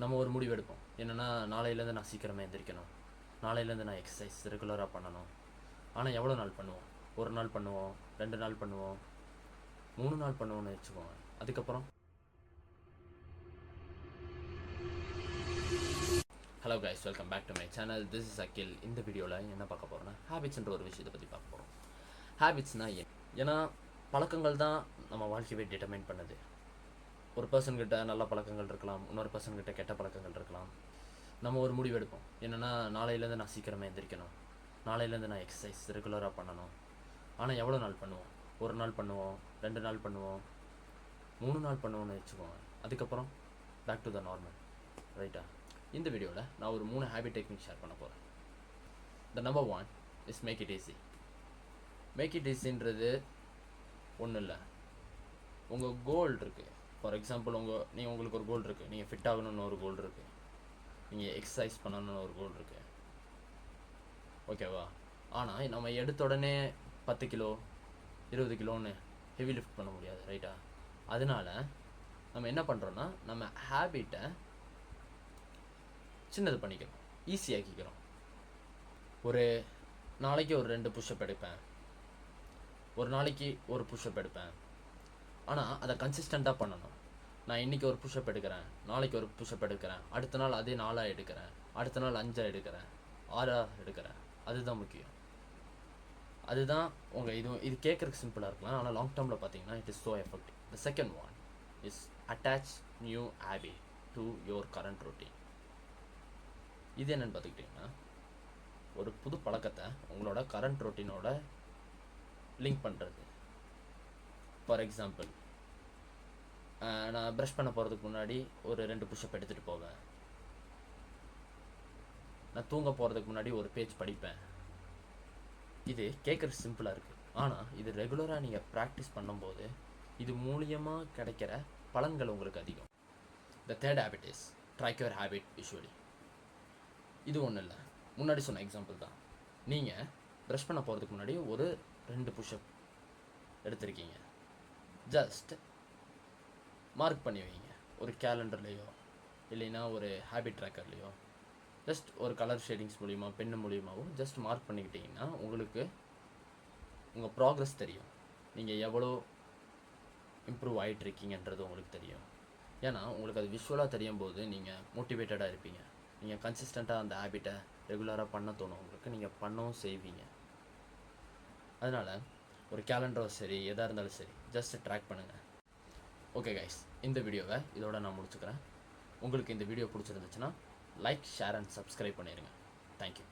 நம்ம ஒரு முடிவு எடுப்போம். என்னென்னா, நாளையிலேருந்து நான் சீக்கிரமே எந்திரிக்கணும், நாளையிலேருந்து நான் எக்ஸசைஸ் ரெகுலராக பண்ணணும். ஆனால் எவ்வளோ நாள் பண்ணுவோம்? ஒரு நாள் பண்ணுவோம், 2 நாள் பண்ணுவோம், 3 நாள் பண்ணுவோம்னு வச்சுக்கோங்க. அதுக்கப்புறம் hello guys, welcome back to my channel. This is Akhil. இந்த வீடியோவில் என்ன பார்க்க போகிறோன்னா, ஹேபிட்ஸ்ன்ற ஒரு விஷயத்தை பற்றி பார்க்க போகிறோம். ஹேபிட்ஸ்னால் ஏன்னா பழக்கங்கள் தான் நம்ம வாழ்க்கையை டிட்டர்மைன் பண்ணுது. ஒரு பர்சன்கிட்ட நல்ல பழக்கங்கள் இருக்கலாம், இன்னொரு பர்சன்கிட்ட கெட்ட பழக்கங்கள் இருக்கலாம். நம்ம ஒரு முடிவு எடுப்போம். என்னென்னா, நாளையிலேருந்து நான் சீக்கிரமே எந்திரிக்கணும், நாளையிலேருந்து நான் எக்ஸசைஸ் ரெகுலராக பண்ணணும். ஆனால் எவ்வளோ நாள் பண்ணுவோம்? ஒரு நாள் பண்ணுவோம், 2 நாள் பண்ணுவோம், 3 நாள் பண்ணுவோம்னு வச்சுக்கோங்க. அதுக்கப்புறம் பேக் டு த நார்மல், ரைட்டா? இந்த வீடியோவில் நான் ஒரு 3 ஹேபிட் டெக்னிக் ஷேர் பண்ண போகிறேன். The number 1 is make it easy. Make it ஈஸின்றது ஒன்றும் இல்லை. உங்கள் கோல் இருக்குது. ஃபார் எக்ஸாம்பிள், உங்களுக்கு ஒரு கோல் இருக்குது. நீங்கள் ஃபிட் ஆகணும்னு ஒரு கோல் இருக்குது, நீங்கள் எக்ஸசைஸ் பண்ணணும்னு ஒரு கோல் இருக்குது, ஓகேவா? ஆனால் நம்ம எடுத்த உடனே 10 கிலோ 20 கிலோன்னு ஹெவி லிஃப்ட் பண்ண முடியாது, ரைட்டா? அதனால நம்ம என்ன பண்ணுறோன்னா, நம்ம ஹேபிட்டை சின்னது பண்ணிக்கிறோம், ஈஸியாக்கிக்கிறோம். ஒரு நாளைக்கு ஒரு 2 புஷ்அப் எடுப்பேன், ஒரு நாளைக்கு ஒரு புஷ்அப் எடுப்பேன். ஆனால் அதை கன்சிஸ்டண்ட்டாக பண்ணணும். நான் இன்றைக்கி ஒரு புஷ்அப் எடுக்கிறேன், நாளைக்கு ஒரு புஷ்அப் எடுக்கிறேன், அடுத்த நாள் அதே 4 எடுக்கிறேன், அடுத்த நாள் 5 எடுக்கிறேன், 6 எடுக்கிறேன். அதுதான் முக்கியம். அதுதான் இது கேட்குறதுக்கு சிம்பிளாக இருக்கலாம், ஆனால் லாங் டேர்மில் பார்த்தீங்கன்னா it is so effective. The second one is attach new habit to your current routine. இது என்னென்னு பார்த்துக்கிட்டிங்கன்னா, ஒரு புது பழக்கத்தை உங்களோட கரண்ட் ரொட்டீனோட லிங்க் பண்ணுறது. ஃபார் எக்ஸாம்பிள், நான் ப்ரஷ் பண்ண போகிறதுக்கு முன்னாடி ஒரு 2 புஷ்அப் எடுத்துகிட்டு போவேன். நான் தூங்க போகிறதுக்கு முன்னாடி ஒரு பேஜ் படிப்பேன். இது கேட்குறது சிம்பிளாக இருக்குது, ஆனால் இது ரெகுலராக நீங்கள் ப்ராக்டிஸ் பண்ணும்போது இது மூலியமாக கிடைக்கிற பலன்கள் உங்களுக்கு அதிகம். The third habit is track your habit visually. இது ஒன்றும் இல்லை, முன்னாடி சொன்ன எக்ஸாம்பிள் தான். நீங்கள் ப்ரஷ் பண்ண போகிறதுக்கு முன்னாடி ஒரு 2 புஷ்அப் எடுத்திருக்கீங்க. ஜஸ்ட் மார்க் பண்ணி வைங்க, ஒரு கேலண்டர்லேயோ இல்லைன்னா ஒரு ஹேபிட் ட்ராக்கர்லேயோ. ஜஸ்ட் ஒரு கலர் ஷேடிங்ஸ் மூலிமா, பென்னு மூலியமாகவும் ஜஸ்ட் மார்க் பண்ணிக்கிட்டிங்கன்னா உங்களுக்கு உங்கள் ப்ராக்ரஸ் தெரியும். நீங்கள் எவ்வளோ இம்ப்ரூவ் ஆகிட்டுருக்கீங்கன்றது உங்களுக்கு தெரியும். ஏன்னா உங்களுக்கு அது விஷுவலாக தெரியும் போது நீங்கள் மோட்டிவேட்டடாக இருப்பீங்க. நீங்கள் கன்சிஸ்டண்ட்டாக அந்த ஹேபிட்டை ரெகுலராக பண்ண தோணும் உங்களுக்கு, நீங்கள் பண்ணவும் செய்வீங்க. அதனால் ஒரு கேலண்டரோ சரி, எதாக இருந்தாலும் சரி, ஜஸ்ட் ட்ராக் பண்ணுங்கள். ஓகே கைஸ், இந்த வீடியோவை இதோட நான் முடிச்சுக்கிறேன். உங்களுக்கு இந்த வீடியோ பிடிச்சிருந்துச்சுன்னா லைக், ஷேர் அண்ட் சப்ஸ்கிரைப் பண்ணிடுங்க. தேங்க்யூ.